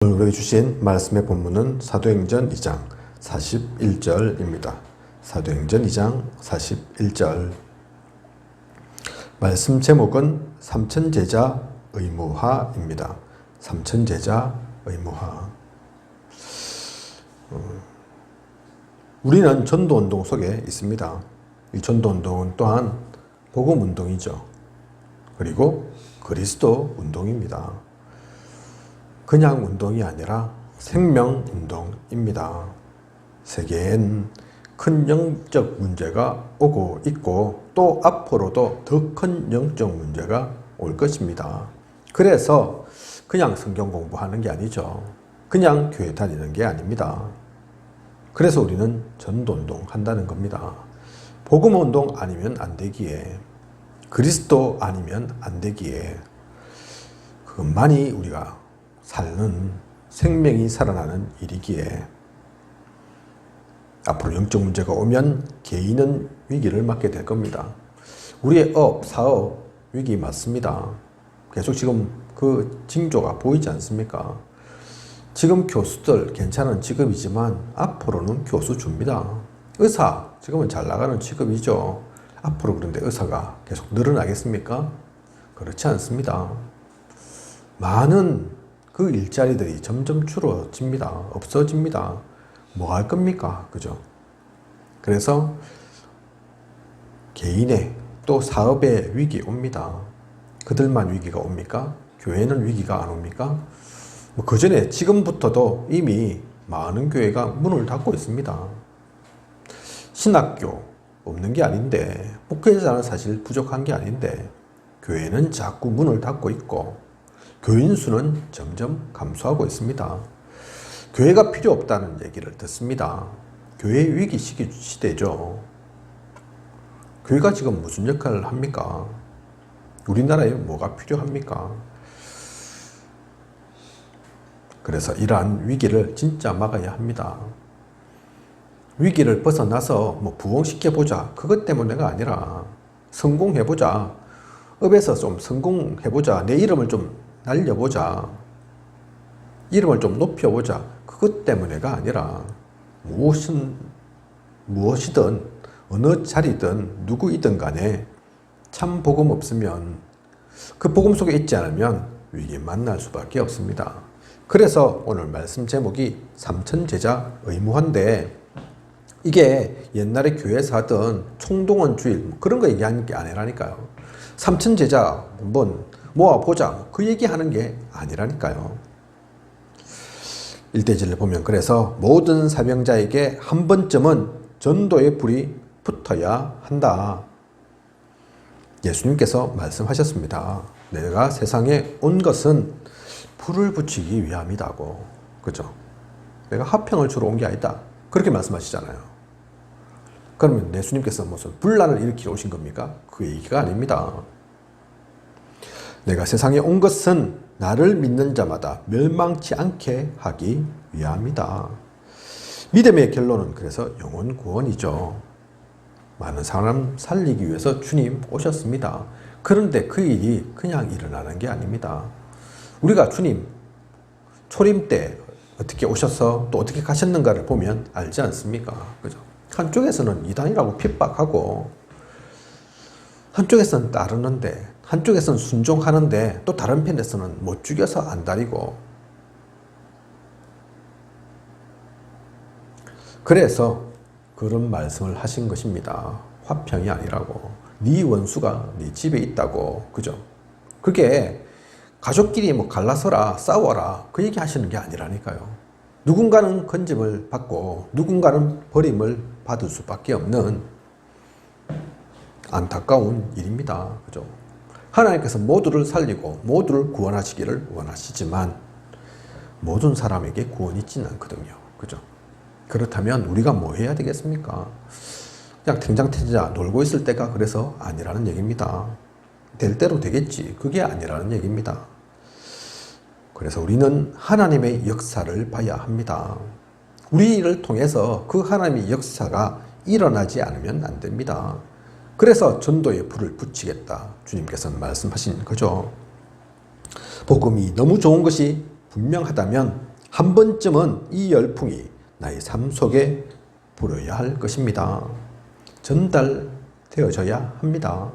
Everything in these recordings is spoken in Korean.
오늘 우리에게 주신 말씀의 본문은 사도행전 2장 41절입니다. 사도행전 2장 41절. 말씀 제목은 삼천제자 의무화입니다. 삼천제자 의무화. 우리는 전도운동 속에 있습니다. 이 전도운동은 또한 복음운동이죠. 그리고 그리스도 운동입니다. 그냥 운동이 아니라 생명운동입니다. 세계엔 큰 영적 문제가 오고 있고 또 앞으로도 더 큰 영적 문제가 올 것입니다. 그래서 그냥 성경 공부하는 게 아니죠. 그냥 교회 다니는 게 아닙니다. 그래서 우리는 전도운동 한다는 겁니다. 복음운동 아니면 안 되기에, 그리스도 아니면 안 되기에, 그것만이 우리가 살는, 생명이 살아나는 일이기에 앞으로 영적 문제가 오면 개인은 위기를 맞게 될 겁니다. 우리의 업, 사업 위기 맞습니다. 계속 지금 그 징조가 보이지 않습니까? 지금 교수들 괜찮은 직업이지만 앞으로는 교수줍니다. 의사, 지금은 잘 나가는 직업이죠. 앞으로 그런데 의사가 계속 늘어나겠습니까? 그렇지 않습니다. 많은 그 일자리들이 점점 줄어집니다. 없어집니다. 뭐 할 겁니까? 그죠? 그래서 개인의 또 사업의 위기 옵니다. 그들만 위기가 옵니까? 교회는 위기가 안 옵니까? 그 전에 지금부터도 이미 많은 교회가 문을 닫고 있습니다. 신학교 없는 게 아닌데, 목회자는 사실 부족한 게 아닌데 교회는 자꾸 문을 닫고 있고 교인 수는 점점 감소하고 있습니다. 교회가 필요 없다는 얘기를 듣습니다. 교회 위기 시대죠. 교회가 지금 무슨 역할을 합니까? 우리나라에 뭐가 필요합니까? 그래서 이러한 위기를 진짜 막아야 합니다. 위기를 벗어나서 뭐 부흥시켜보자, 그것 때문에가 아니라 성공해보자, 업에서 좀 성공해보자, 내 이름을 좀 날려보자, 이름을 좀 높여보자, 그것 때문에가 아니라 무엇이든 어느 자리든 누구이든 간에 참 복음 없으면, 그 복음 속에 있지 않으면 위기 만날 수밖에 없습니다. 그래서 오늘 말씀 제목이 삼천제자 의무화인데, 이게 옛날에 교회에서 하던 총동원주일 그런 거 얘기하는 게 아니라니까요. 삼천제자 한번 모아보자, 그 얘기하는 게 아니라니까요. 1대지를 보면 그래서 모든 사명자에게 한 번쯤은 전도의 불이 붙어야 한다. 예수님께서 말씀하셨습니다. 내가 세상에 온 것은 불을 붙이기 위함이다고. 그죠? 내가 화평을 주러 온 게 아니다. 그렇게 말씀하시잖아요. 그러면 예수님께서 무슨 분란을 일으키러 오신 겁니까? 그 얘기가 아닙니다. 내가 세상에 온 것은 나를 믿는 자마다 멸망치 않게 하기 위함이다. 믿음의 결론은 그래서 영혼 구원이죠. 많은 사람 살리기 위해서 주님 오셨습니다. 그런데 그 일이 그냥 일어나는 게 아닙니다. 우리가 주님 초림 때 어떻게 오셔서 또 어떻게 가셨는가를 보면 알지 않습니까? 그죠? 한쪽에서는 이단이라고 핍박하고, 한쪽에서는 따르는데, 한쪽에서는 순종하는데, 또 다른 편에서는 못 죽여서 안달이고. 그래서 그런 말씀을 하신 것입니다. 화평이 아니라고. 네 원수가 네 집에 있다고. 그죠? 그게 가족끼리 뭐 갈라서라, 싸워라, 그 얘기 하시는 게 아니라니까요. 누군가는 건짐을 받고 누군가는 버림을 받을 수밖에 없는 안타까운 일입니다. 그죠? 하나님께서 모두를 살리고 모두를 구원하시기를 원하시지만 모든 사람에게 구원이 있지는 않거든요. 그죠? 그렇다면 우리가 뭐 해야 되겠습니까? 그냥 탱장태자 놀고 있을 때가 그래서 아니라는 얘기입니다. 될 대로 되겠지, 그게 아니라는 얘기입니다. 그래서 우리는 하나님의 역사를 봐야 합니다. 우리를 통해서 그 하나님의 역사가 일어나지 않으면 안 됩니다. 그래서 전도의 불을 붙이겠다, 주님께서는 말씀하신 거죠. 복음이 너무 좋은 것이 분명하다면 한 번쯤은 이 열풍이 나의 삶 속에 불어야 할 것입니다. 전달되어져야 합니다.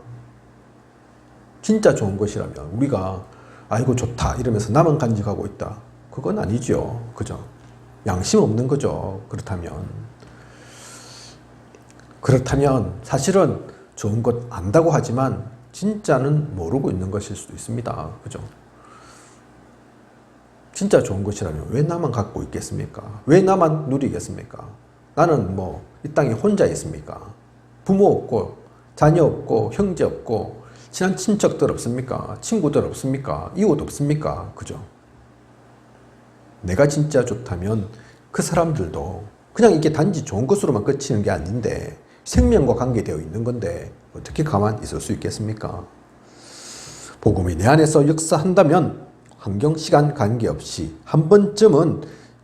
진짜 좋은 것이라면 우리가 아이고 좋다 이러면서 나만 간직하고 있다. 그건 아니죠. 그죠? 양심 없는 거죠. 그렇다면 사실은 좋은 것 안다고 하지만 진짜는 모르고 있는 것일 수도 있습니다. 그죠? 진짜 좋은 것이라면 왜 나만 갖고 있겠습니까? 왜 나만 누리겠습니까? 나는 뭐 이 땅에 혼자 있습니까? 부모 없고 자녀 없고 형제 없고 친한 친척들 없습니까? 친구들 없습니까? 이웃 없습니까? 그죠? 내가 진짜 좋다면 그 사람들도 그냥 이게 단지 좋은 것으로만 그치는 게 아닌데 생명과 관계되어 있는 건데 어떻게 가만히 있을 수 있겠습니까? 복음이 내 안에서 역사한다면 환경, 시간 관계없이 한 번쯤은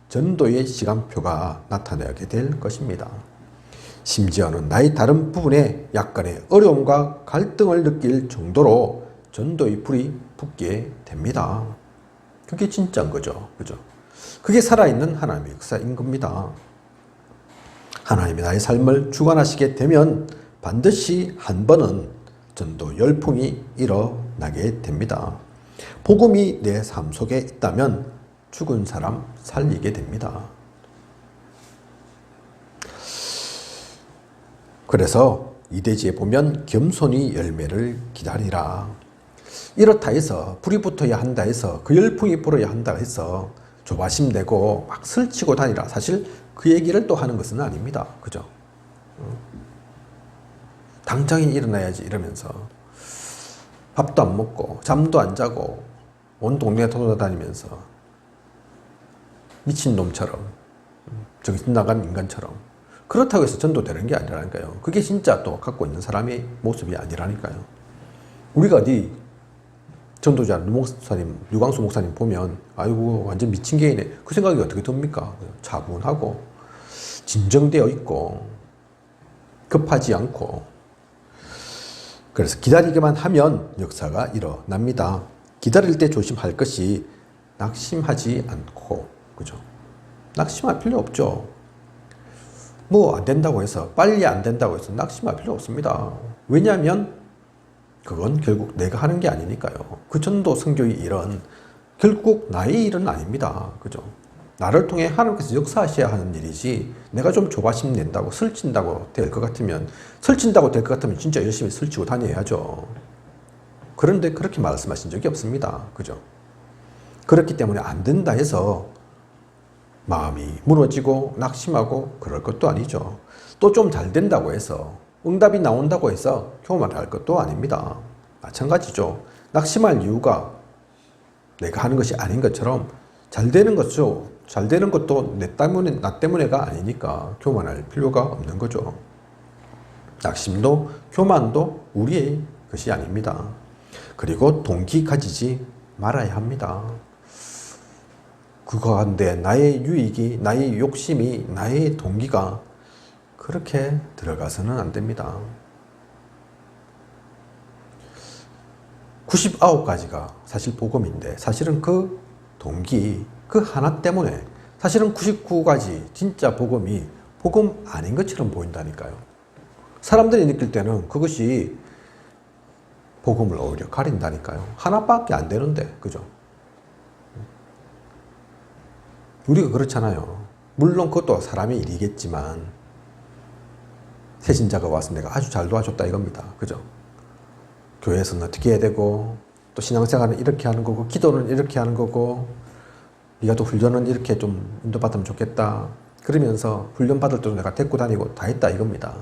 전도의 시간표가 나타나게 될 것입니다. 심지어는 나의 다른 부분에 약간의 어려움과 갈등을 느낄 정도로 전도의 불이 붙게 됩니다. 그게 진짜인 거죠. 그죠? 그게 살아있는 하나님의 역사인 겁니다. 하나님이 나의 삶을 주관하시게 되면 반드시 한 번은 전도 열풍이 일어나게 됩니다. 복음이 내 삶 속에 있다면 죽은 사람 살리게 됩니다. 그래서 이대지에 보면 겸손히 열매를 기다리라. 이렇다 해서 불이 붙어야 한다 해서 그 열풍이 불어야 한다 해서 조바심 내고 막 설치고 다니라. 사실 그 얘기를 또 하는 것은 아닙니다. 그죠? 당장에 일어나야지 이러면서 밥도 안 먹고 잠도 안 자고 온 동네 돌아다니면서 미친놈처럼 정신 나간 인간처럼 그렇다고 해서 전도되는 게 아니라니까요. 그게 진짜 또 갖고 있는 사람의 모습이 아니라니까요. 우리가 어디 전도자 유광수 목사님 보면 아이고 완전 미친 개이네. 그 생각이 어떻게 듭니까? 차분하고 진정되어 있고 급하지 않고 그래서 기다리기만 하면 역사가 일어납니다. 기다릴 때 조심할 것이 낙심하지 않고 그죠? 낙심할 필요 없죠. 뭐 안 된다고 해서 빨리 안 된다고 해서 낙심할 필요 없습니다. 왜냐하면 그건 결국 내가 하는 게 아니니까요. 그 전도 선교의 일은 결국 나의 일은 아닙니다. 그죠? 나를 통해 하나님께서 역사하셔야 하는 일이지 내가 좀 조바심 낸다고 설친다고 될 것 같으면 진짜 열심히 설치고 다녀야죠. 그런데 그렇게 말씀하신 적이 없습니다. 그죠? 그렇기 때문에 안 된다 해서 마음이 무너지고 낙심하고 그럴 것도 아니죠. 또 좀 잘 된다고 해서 응답이 나온다고 해서 교만할 것도 아닙니다. 마찬가지죠. 낙심할 이유가 내가 하는 것이 아닌 것처럼 잘 되는 것도 나 때문에가 아니니까 교만할 필요가 없는 거죠. 낙심도 교만도 우리의 것이 아닙니다. 그리고 동기 가지지 말아야 합니다. 그거 한데 나의 유익이, 나의 욕심이, 나의 동기가 그렇게 들어가서는 안 됩니다. 99가지가 사실 복음인데 사실은 그 동기, 그 하나 때문에 사실은 99가지 진짜 복음이 복음 아닌 것처럼 보인다니까요. 사람들이 느낄 때는 그것이 복음을 오히려 가린다니까요. 하나밖에 안 되는데, 그죠? 우리가 그렇잖아요. 물론 그것도 사람의 일이겠지만 새신자가 와서 내가 아주 잘 도와줬다 이겁니다. 그죠? 교회에서는 어떻게 해야 되고 또 신앙생활은 이렇게 하는 거고 기도는 이렇게 하는 거고 네가 또 훈련은 이렇게 좀 인도받으면 좋겠다. 그러면서 훈련 받을 때도 내가 데리고 다니고 다 했다 이겁니다.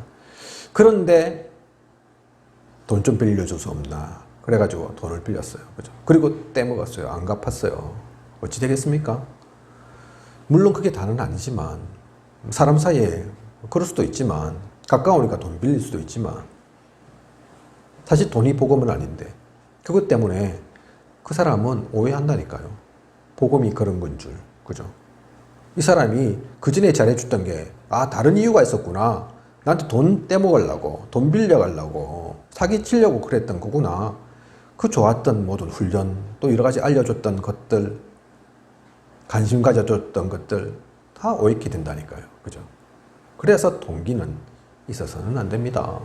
그런데 돈 좀 빌려줄 수 없나. 그래가지고 돈을 빌렸어요. 그죠? 그리고 떼먹었어요. 안 갚았어요. 어찌 되겠습니까? 물론 그게 다는 아니지만 사람 사이에 그럴 수도 있지만 가까우니까 돈 빌릴 수도 있지만 사실 돈이 복음은 아닌데 그것 때문에 그 사람은 오해한다니까요. 복음이 그런 건 줄. 그죠? 이 사람이 그 전에 잘해줬던 게 다른 이유가 있었구나. 나한테 돈 떼먹으려고 돈 빌려가려고 사기치려고 그랬던 거구나. 그 좋았던 모든 훈련 또 여러 가지 알려줬던 것들 관심 가져줬던 것들 다 오익게 된다니까요. 그죠? 그래서 동기는 있어서는 안 됩니다.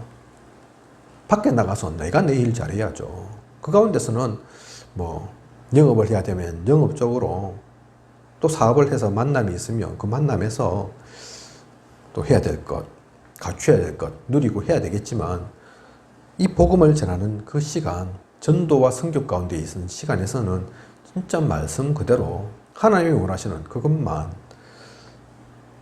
밖에 나가서 내가 내 일 잘해야죠. 그 가운데서는 뭐 영업을 해야 되면 영업적으로 또 사업을 해서 만남이 있으면 그 만남에서 또 해야 될 것, 갖춰야 될 것 누리고 해야 되겠지만 이 복음을 전하는 그 시간, 전도와 성교 가운데 있는 시간에서는 진짜 말씀 그대로 하나님이 원하시는 그것만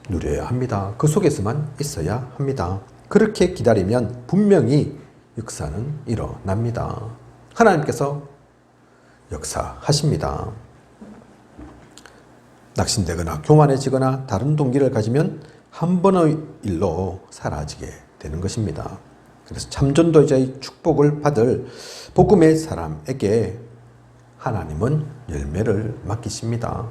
누려야 합니다. 그 속에서만 있어야 합니다. 그렇게 기다리면 분명히 역사는 일어납니다. 하나님께서 역사하십니다. 낙심되거나 교만해지거나 다른 동기를 가지면 한 번의 일로 사라지게 되는 것입니다. 그래서 참전도자의 축복을 받을 복음의 사람에게 하나님은 열매를 맡기십니다.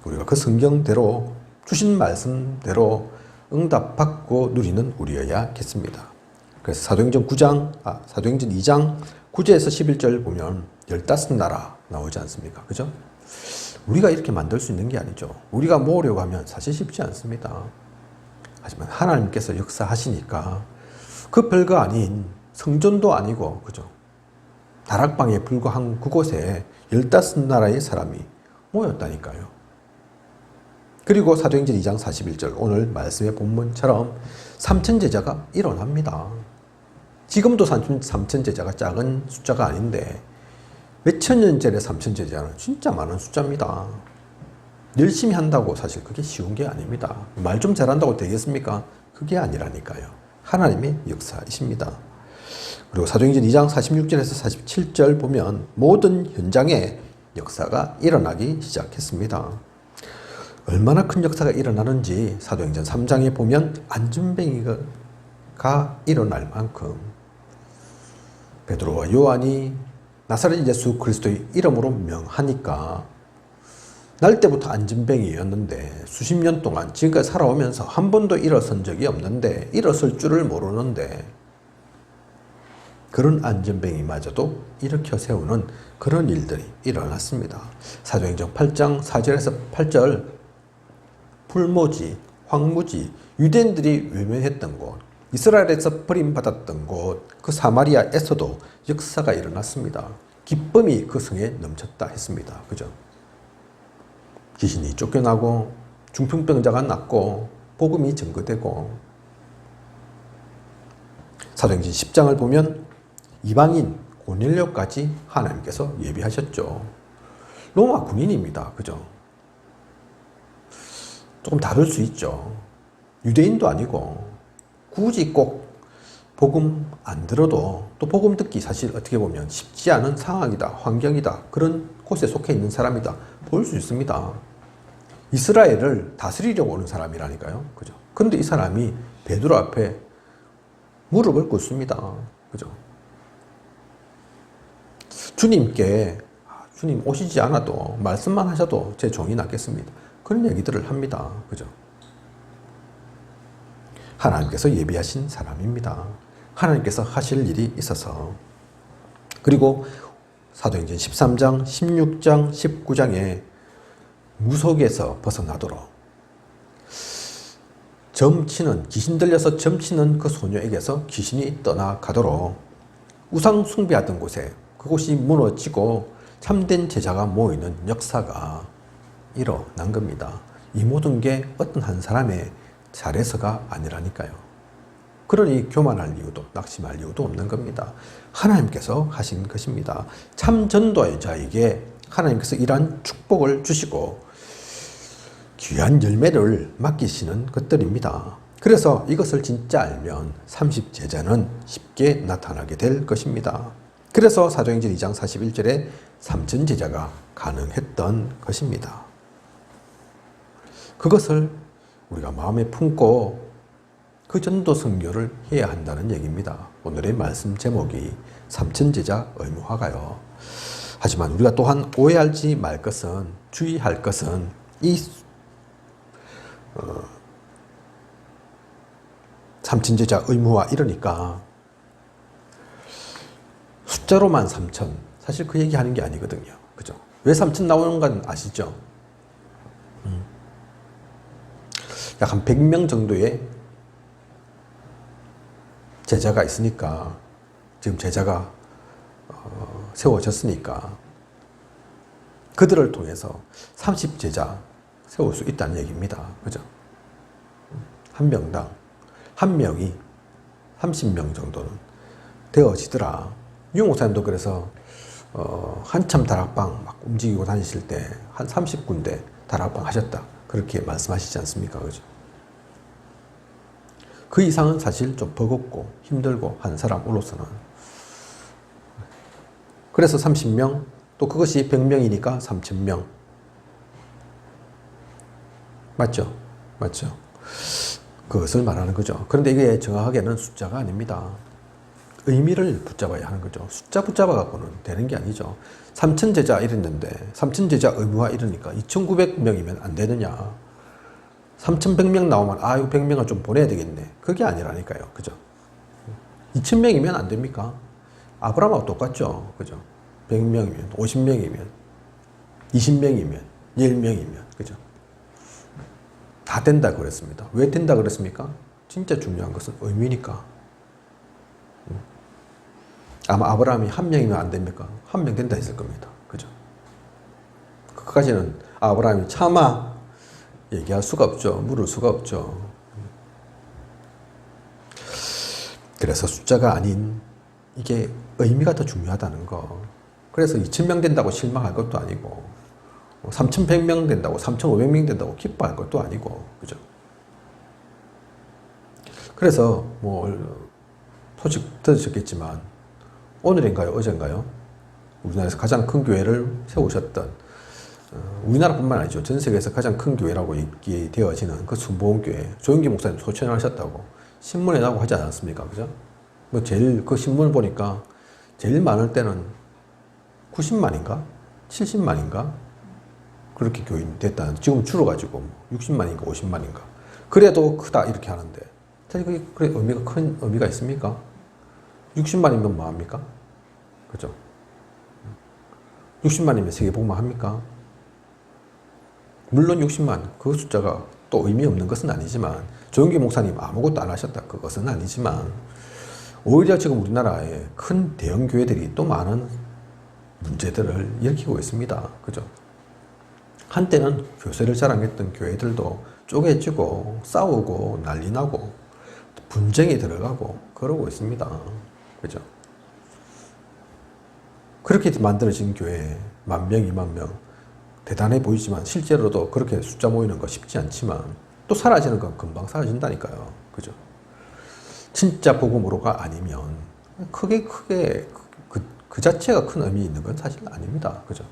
우리가 그 성경대로 주신 말씀대로 응답받고 누리는 우리여야겠습니다. 그래서 사도행전 2장 9절에서 11절 보면 15나라 나오지 않습니까? 그죠? 우리가 이렇게 만들 수 있는 게 아니죠. 우리가 모으려고 하면 사실 쉽지 않습니다. 하지만 하나님께서 역사하시니까 그 별거 아닌 성전도 아니고, 그죠? 다락방에 불과한 그곳에 15나라의 사람이 모였다니까요. 그리고 사도행전 2장 41절 오늘 말씀의 본문처럼 3천 제자가 일어납니다. 지금도 3천 제자가 작은 숫자가 아닌데 몇천 년 전에 3천 제자는 진짜 많은 숫자입니다. 열심히 한다고 사실 그게 쉬운 게 아닙니다. 말 좀 잘한다고 되겠습니까? 그게 아니라니까요. 하나님의 역사이십니다. 그리고 사도행전 2장 46절에서 47절 보면 모든 현장에 역사가 일어나기 시작했습니다. 얼마나 큰 역사가 일어나는지 사도행전 3장에 보면 안전뱅이가 일어날 만큼 베드로와 요한이 나사렛 예수 그리스도의 이름으로 명하니까 날 때부터 안전뱅이였는데 수십 년 동안 지금까지 살아오면서 한 번도 일어선 적이 없는데 일어설 줄을 모르는데 그런 안전뱅이마저도 일으켜 세우는 그런 일들이 일어났습니다. 사도행전 8장 4절에서 8절 불모지, 황무지, 유대인들이 외면했던 곳, 이스라엘에서 버림받았던 곳, 그 사마리아에서도 역사가 일어났습니다. 기쁨이 그 성에 넘쳤다 했습니다. 그죠? 귀신이 쫓겨나고 중풍병자가 낫고 복음이 증거되고 사도행전 10장을 보면 이방인 고넬료까지 하나님께서 예비하셨죠. 로마 군인입니다. 그죠? 조금 다를 수 있죠. 유대인도 아니고 굳이 꼭 복음 안 들어도 또 복음 듣기 사실 어떻게 보면 쉽지 않은 상황이다, 환경이다, 그런 곳에 속해 있는 사람이다 볼 수 있습니다. 이스라엘을 다스리려고 오는 사람이라니까요. 그죠? 근데 이 사람이 베드로 앞에 무릎을 꿇습니다. 그죠? 주님께 주님 오시지 않아도 말씀만 하셔도 제 종이 낫겠습니다. 그런 얘기들을 합니다. 그죠? 하나님께서 예비하신 사람입니다. 하나님께서 하실 일이 있어서. 그리고 사도행전 13장, 16장, 19장에 무속에서 벗어나도록 귀신 들려서 점치는 그 소녀에게서 귀신이 떠나가도록 우상 숭배하던 곳에 그곳이 무너지고 참된 제자가 모이는 역사가 일어난 겁니다. 이 모든 게 어떤 한 사람의 잘해서가 아니라니까요. 그러니 교만할 이유도 낙심할 이유도 없는 겁니다. 하나님께서 하신 것입니다. 참 전도의 자에게 하나님께서 이러한 축복을 주시고 귀한 열매를 맡기시는 것들입니다. 그래서 이것을 진짜 알면 30제자는 쉽게 나타나게 될 것입니다. 그래서 사도행전 2장 41절에 3,000제자가 가능했던 것입니다. 그것을 우리가 마음에 품고 그 전도 선교를 해야 한다는 얘기입니다. 오늘의 말씀 제목이 3,000제자 의무화가요. 하지만 우리가 또한 오해하지 말 것은, 주의할 것은 이 3,000제자 의무화 이러니까 숫자로만 3,000, 사실 그 얘기하는 게 아니거든요. 그죠? 왜 3,000 나오는 건 아시죠? 약 한 100명 정도의 제자가 있으니까, 지금 제자가 세워졌으니까 그들을 통해서 30제자 세울 수 있다는 얘기입니다. 그죠? 한 명당 한 명이 30명 정도는 되어지더라. 유 목사님도 그래서 한참 다락방 막 움직이고 다니실 때 한 30군데 다락방 하셨다. 그렇게 말씀하시지 않습니까? 그죠? 그 이상은 사실 좀 버겁고 힘들고 한 사람으로서는. 그래서 30명, 또 그것이 100명이니까 3000명. 맞죠? 맞죠? 그것을 말하는 거죠. 그런데 이게 정확하게는 숫자가 아닙니다. 의미를 붙잡아야 하는 거죠. 숫자 붙잡아 갖고는 되는 게 아니죠. 3000제자 이랬는데 3000제자 의무화 이러니까 2900명이면 안 되느냐. 3100명 나오면 이거 100명을 좀 보내야 되겠네. 그게 아니라니까요. 그죠? 2000명이면 안 됩니까? 아브라함하고 똑같죠. 그죠? 100명이면, 50명이면, 20명이면, 10명이면. 그죠? 다 된다 그랬습니다. 왜 된다 그랬습니까? 진짜 중요한 것은 의미니까. 아마 아브라함이 한 명이면 안 됩니까? 한 명 된다 했을 겁니다. 그죠? 그까지는 아브라함이 차마 얘기할 수가 없죠. 물을 수가 없죠. 그래서 숫자가 아닌 이게 의미가 더 중요하다는 거. 그래서 2000명 된다고 실망할 것도 아니고 3100명 된다고 3500명 된다고 기뻐할 것도 아니고. 그죠? 그래서 소식 들으셨겠지만 오늘인가요? 어젠가요? 우리나라에서 가장 큰 교회를 세우셨던, 우리나라뿐만 아니죠. 전 세계에서 가장 큰 교회라고 되어지는 그 순복음교회 조영기 목사님 소천하셨다고 신문에 나오고 하지 않았습니까? 그죠? 제일 그 신문을 보니까 제일 많을 때는 90만인가? 70만인가? 그렇게 교인 됐다는, 지금 줄어가지고 60만인가 50만인가. 그래도 크다 이렇게 하는데 사실 그게 의미가 큰 의미가 있습니까? 60만이면 뭐합니까? 그죠? 60만이면 세계복음화 합니까? 물론 60만 그 숫자가 또 의미 없는 것은 아니지만, 조영기 목사님 아무것도 안 하셨다 그것은 아니지만, 오히려 지금 우리나라에 큰 대형 교회들이 또 많은 문제들을 일으키고 있습니다. 그죠? 한때는 교세를 자랑했던 교회들도 쪼개지고 싸우고 난리 나고 분쟁이 들어가고 그러고 있습니다. 그죠? 그렇게 만들어진 교회 10,000명, 20,000명 대단해 보이지만 실제로도 그렇게 숫자 모이는 거 쉽지 않지만 또 사라지는 건 금방 사라진다니까요. 그죠? 진짜 복음으로가 아니면 크게 그 자체가 큰 의미 있는 건 사실 아닙니다. 그죠?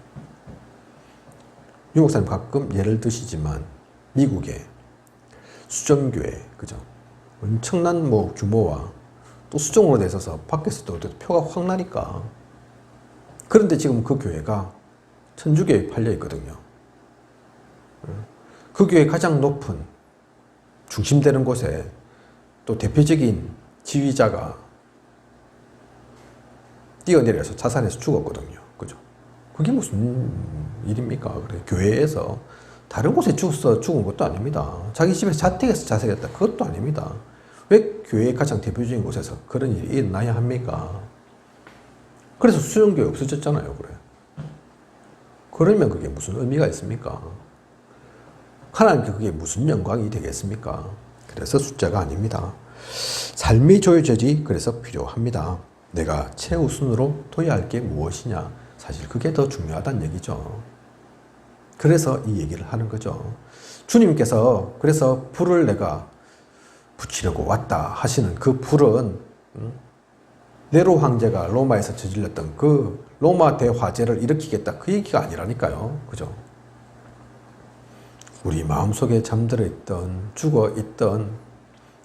유 목사님 가끔 예를 드시지만 미국의 수정교회, 그죠? 엄청난 규모와 또 수정으로 돼 있어서 밖에서도 표가 확 나니까. 그런데 지금 그 교회가 천주교에 팔려 있거든요. 그 교회 가장 높은 중심되는 곳에 또 대표적인 지휘자가 뛰어내려서 자살해서 죽었거든요. 그죠? 그게 무슨 일입니까? 그래, 교회에서 다른 곳에 죽은 것도 아닙니다. 자기 집에서 자택에서 자살했다. 그것도 아닙니다. 왜 교회의 가장 대표적인 곳에서 그런 일이 일어나야 합니까? 그래서 수정교회 없어졌잖아요. 그래. 그러면 그게 무슨 의미가 있습니까? 하나님께 그게 무슨 영광이 되겠습니까? 그래서 숫자가 아닙니다. 삶이 조여져지 그래서 필요합니다. 내가 최우선으로 둬야 할 게 무엇이냐? 사실 그게 더 중요하다는 얘기죠. 그래서 이 얘기를 하는 거죠. 주님께서 그래서 불을 내가 붙이려고 왔다 하시는 그 불은 네로 황제가 로마에서 저질렀던 그 로마 대화재를 일으키겠다 그 얘기가 아니라니까요. 그죠? 우리 마음속에 잠들어 있던 죽어 있던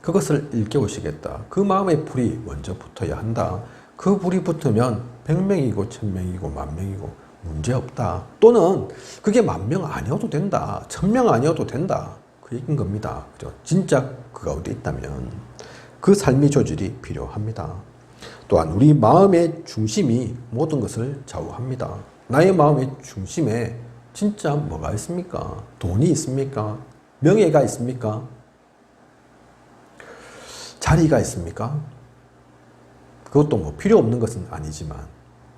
그것을 일깨우시겠다. 그 마음의 불이 먼저 붙어야 한다. 그 불이 붙으면 100명이고 1000명이고 10,000명이고 문제없다. 또는 그게 10,000명 아니어도 된다. 1000명 아니어도 된다. 그 얘기인 겁니다. 그죠? 진짜 그 가운데 있다면 그 삶의 조절이 필요합니다. 또한 우리 마음의 중심이 모든 것을 좌우합니다. 나의 마음의 중심에 진짜 뭐가 있습니까? 돈이 있습니까? 명예가 있습니까? 자리가 있습니까? 그것도 뭐 필요 없는 것은 아니지만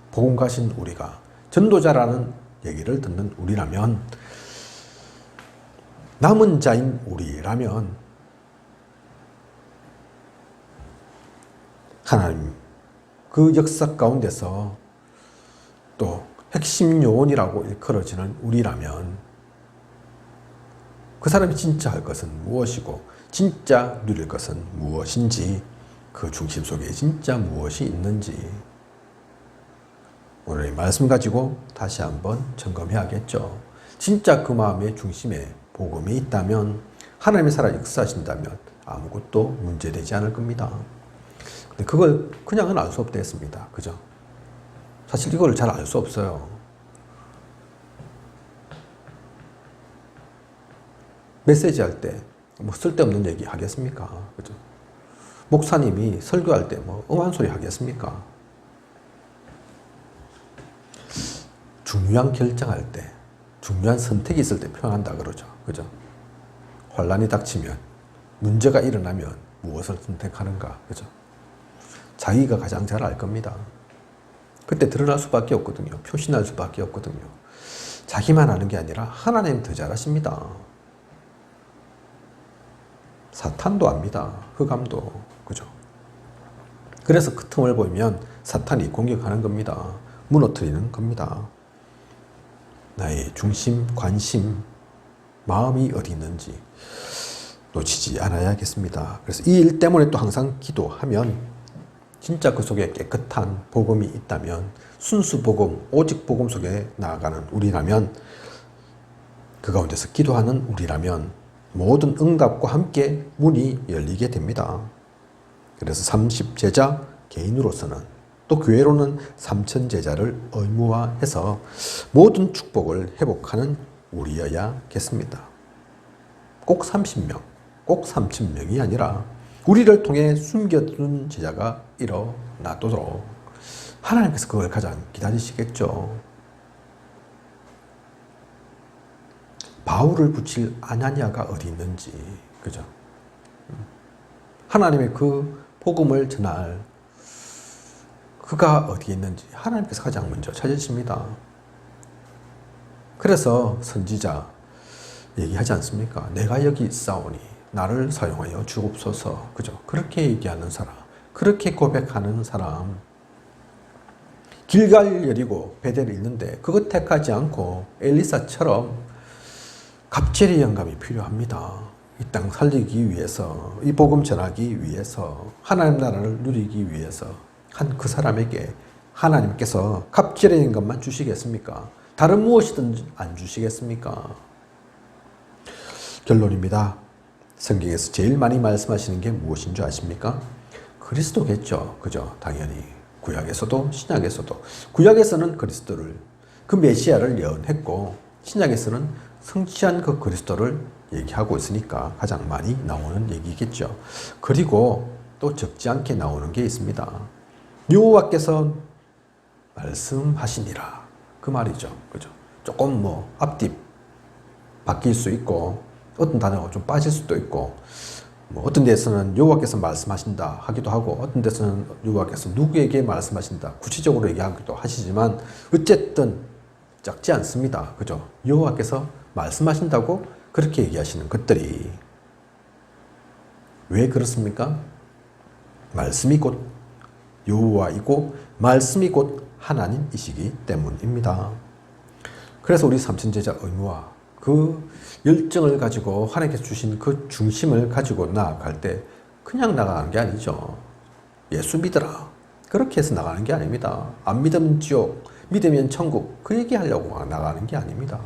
복음 가신 우리가 전도자라는 얘기를 듣는 우리라면 남은 자인 우리라면 하나님 그 역사 가운데서 또 핵심 요원이라고 일컬어지는 우리라면 그 사람이 진짜 할 것은 무엇이고 진짜 누릴 것은 무엇인지 그 중심 속에 진짜 무엇이 있는지 오늘 이 말씀 가지고 다시 한번 점검해야겠죠. 진짜 그 마음의 중심에 복음이 있다면 하나님의 살아 역사하신다면 아무것도 문제되지 않을 겁니다. 근데 그걸 그냥은 알 수 없다 했습니다. 그죠? 사실 이걸 잘 알 수 없어요. 메시지 할 때 뭐 쓸데없는 얘기 하겠습니까? 그죠? 목사님이 설교할 때 뭐 엄한 소리 하겠습니까? 중요한 결정할 때, 중요한 선택이 있을 때 표현한다 그러죠. 그죠? 환란이 닥치면, 문제가 일어나면 무엇을 선택하는가. 그죠? 자기가 가장 잘 알 겁니다. 그때 드러날 수밖에 없거든요. 표시날 수밖에 없거든요. 자기만 아는 게 아니라 하나님 더 잘 아십니다. 사탄도 압니다. 흑암도. 그죠? 그래서 그 틈을 보면 사탄이 공격하는 겁니다. 무너뜨리는 겁니다. 나의 중심, 관심, 마음이 어디 있는지 놓치지 않아야겠습니다. 그래서 이 일 때문에 또 항상 기도하면 진짜 그 속에 깨끗한 복음이 있다면 순수 복음, 오직 복음 속에 나아가는 우리라면 그 가운데서 기도하는 우리라면 모든 응답과 함께 문이 열리게 됩니다. 그래서 30제자 개인으로서는 또 교회로는 3000제자를 의무화해서 모든 축복을 회복하는 우리여야겠습니다. 꼭 30명, 꼭 3000명이 아니라 우리를 통해 숨겨둔 제자가 일어나도록 하나님께서 그걸 가장 기다리시겠죠. 바울을 붙일 아냐니아가 어디 있는지, 그죠? 하나님의 그 복음을 전할 그가 어디에 있는지 하나님께서 가장 먼저 찾으십니다. 그래서 선지자 얘기하지 않습니까? 내가 여기 있사오니 나를 사용하여 주옵소서. 그죠? 그렇게 얘기하는 사람, 그렇게 고백하는 사람, 길갈 여리고 베델을 잃는데 그것 택하지 않고 엘리사처럼 갑절의 영감이 필요합니다. 이 땅 살리기 위해서, 이 복음 전하기 위해서, 하나님 나라를 누리기 위해서 한 그 사람에게 하나님께서 갑절의 영감만 주시겠습니까? 다른 무엇이든 안 주시겠습니까? 결론입니다. 성경에서 제일 많이 말씀하시는 게 무엇인 줄 아십니까? 그리스도겠죠. 그죠? 당연히. 구약에서도 신약에서도. 구약에서는 그리스도를, 그 메시아를 예언했고 신약에서는 성취한 그 그리스도를 얘기하고 있으니까 가장 많이 나오는 얘기겠죠. 그리고 또 적지 않게 나오는 게 있습니다. 여호와께서 말씀하시니라. 그 말이죠. 그죠? 조금 뭐 앞뒤 바뀔 수 있고 어떤 단어가 좀 빠질 수도 있고 뭐 어떤 데서는 여호와께서 말씀하신다 하기도 하고 어떤 데서는 여호와께서 누구에게 말씀하신다 구체적으로 얘기하기도 하시지만 어쨌든 작지 않습니다. 그죠? 여호와께서 말씀하신다고 그렇게 얘기하시는 것들이 왜 그렇습니까? 말씀이 곧 여호와이고 말씀이 곧 하나님이시기 때문입니다. 그래서 우리 삼천제자 의무화 그 열정을 가지고 하나님께서 주신 그 중심을 가지고 나아갈 때 그냥 나가는 게 아니죠. 예수 믿어라. 그렇게 해서 나가는 게 아닙니다. 안 믿으면 지옥, 믿으면 천국 그 얘기하려고 나가는 게 아닙니다.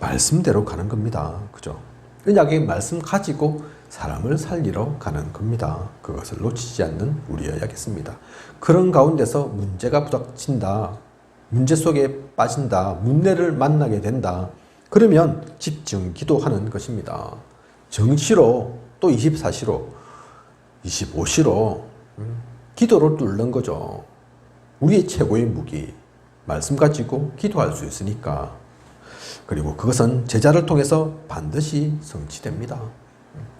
말씀대로 가는 겁니다. 그죠? 언약의 말씀 가지고 사람을 살리러 가는 겁니다. 그것을 놓치지 않는 우리여야겠습니다. 그런 가운데서 문제가 부닥친다. 문제 속에 빠진다. 문제를 만나게 된다. 그러면 집중 기도하는 것입니다. 정시로 또 24시로 25시로 기도로 뚫는 거죠. 우리의 최고의 무기 말씀 가지고 기도할 수 있으니까. 그리고 그것은 제자를 통해서 반드시 성취됩니다.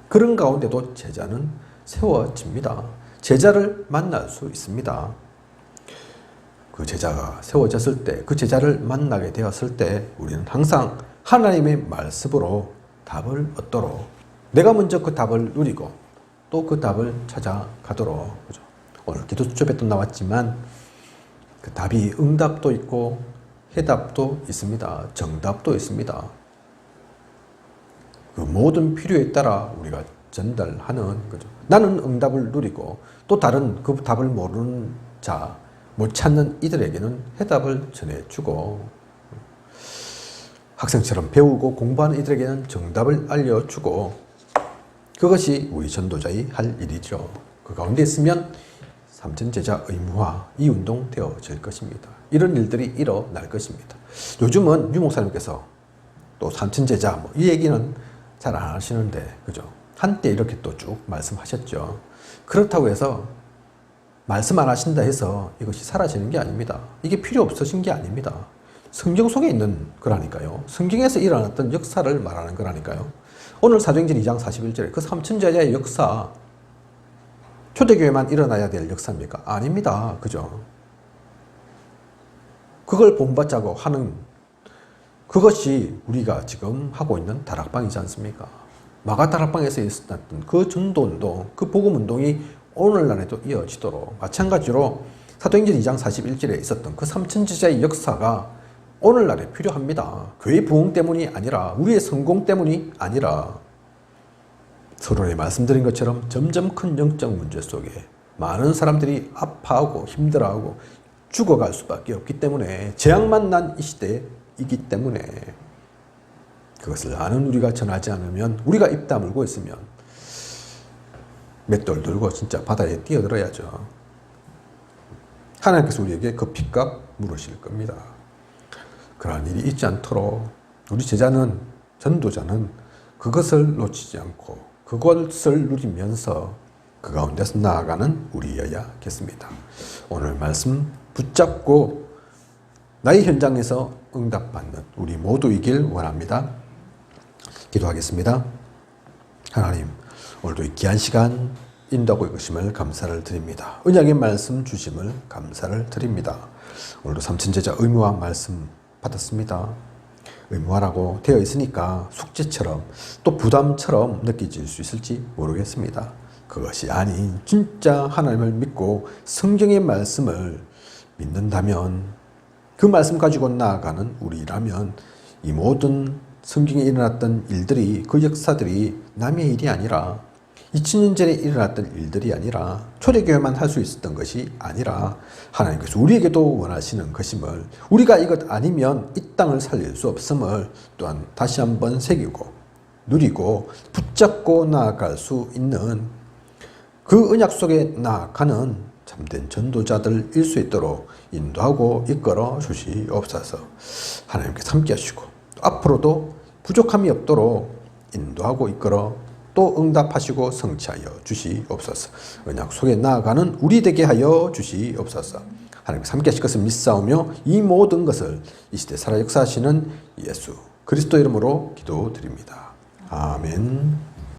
그런 가운데도 제자는 세워집니다. 제자를 만날 수 있습니다. 그 제자가 세워졌을 때, 그 제자를 만나게 되었을 때 우리는 항상 하나님의 말씀으로 답을 얻도록, 내가 먼저 그 답을 누리고 또 그 답을 찾아가도록. 그죠? 오늘 기도 수첩에도 나왔지만 그 답이 응답도 있고 해답도 있습니다. 정답도 있습니다. 그 모든 필요에 따라 우리가 전달하는 거죠. 나는 응답을 누리고 또 다른 그 답을 모르는 자, 못 찾는 이들에게는 해답을 전해주고, 학생처럼 배우고 공부하는 이들에게는 정답을 알려주고, 그것이 우리 전도자의 할 일이죠. 그 가운데 있으면 삼천제자 의무화, 이 운동 되어질 것입니다. 이런 일들이 일어날 것입니다. 요즘은 유 목사님께서 또 삼천제자 이 얘기는 잘 안 하시는데, 그죠? 한때 이렇게 또 쭉 말씀하셨죠. 그렇다고 해서 말씀 안 하신다 해서 이것이 사라지는 게 아닙니다. 이게 필요 없어진 게 아닙니다. 성경 속에 있는 거라니까요. 성경에서 일어났던 역사를 말하는 거라니까요. 오늘 사도행전 2장 41절에 그 삼천제자의 역사, 초대교회만 일어나야 될 역사입니까? 아닙니다. 그죠? 그걸 본받자고 하는 그것이 우리가 지금 하고 있는 다락방이지 않습니까? 마가 다락방에서 있었던 그 전도운동, 그 복음운동이 오늘날에도 이어지도록, 마찬가지로 사도행전 2장 41절에 있었던 그 삼천제자의 역사가 오늘날에 필요합니다. 교회 부흥 때문이 아니라, 우리의 성공 때문이 아니라, 서론에 말씀드린 것처럼 점점 큰 영적 문제 속에 많은 사람들이 아파하고 힘들어하고 죽어갈 수밖에 없기 때문에, 재앙만 난 이 시대이기 때문에 그것을 아는 우리가 전하지 않으면, 우리가 입 다물고 있으면 맷돌 들고 진짜 바다에 뛰어들어야죠. 하나님께서 우리에게 그 핏값 물으실 겁니다. 그러한 일이 있지 않도록 우리 제자는, 전도자는 그것을 놓치지 않고 그것을 누리면서 그 가운데서 나아가는 우리여야겠습니다. 오늘 말씀 붙잡고 나의 현장에서 응답받는 우리 모두이길 원합니다. 기도하겠습니다. 하나님, 오늘도 이 귀한 시간 인도하고 계심을 감사를 드립니다. 언약의 말씀 주심을 감사를 드립니다. 오늘도 삼천제자 의무화 말씀 받았습니다. 의무화라고 되어 있으니까 숙제처럼 또 부담처럼 느껴질 수 있을지 모르겠습니다. 그것이 아닌 진짜 하나님을 믿고 성경의 말씀을 믿는다면, 그 말씀 가지고 나아가는 우리라면 이 모든 성경에 일어났던 일들이, 그 역사들이 남의 일이 아니라, 2000년 전에 일어났던 일들이 아니라, 초대교회만 할 수 있었던 것이 아니라 하나님께서 우리에게도 원하시는 것임을, 우리가 이것 아니면 이 땅을 살릴 수 없음을 또한 다시 한번 새기고 누리고 붙잡고 나아갈 수 있는 그 언약 속에 나아가는 참된 전도자들일 수 있도록 인도하고 이끌어 주시옵소서. 하나님께서 함께 하시고 앞으로도 부족함이 없도록 인도하고 이끌어 또 응답하시고 성취하여 주시옵소서. 언약 속에 나아가는 우리 되게 하여 주시옵소서. 하나님께서 함께 하실 것을 믿사오며 이 모든 것을 이 시대 살아 역사하시는 예수 그리스도 이름으로 기도드립니다. 아멘.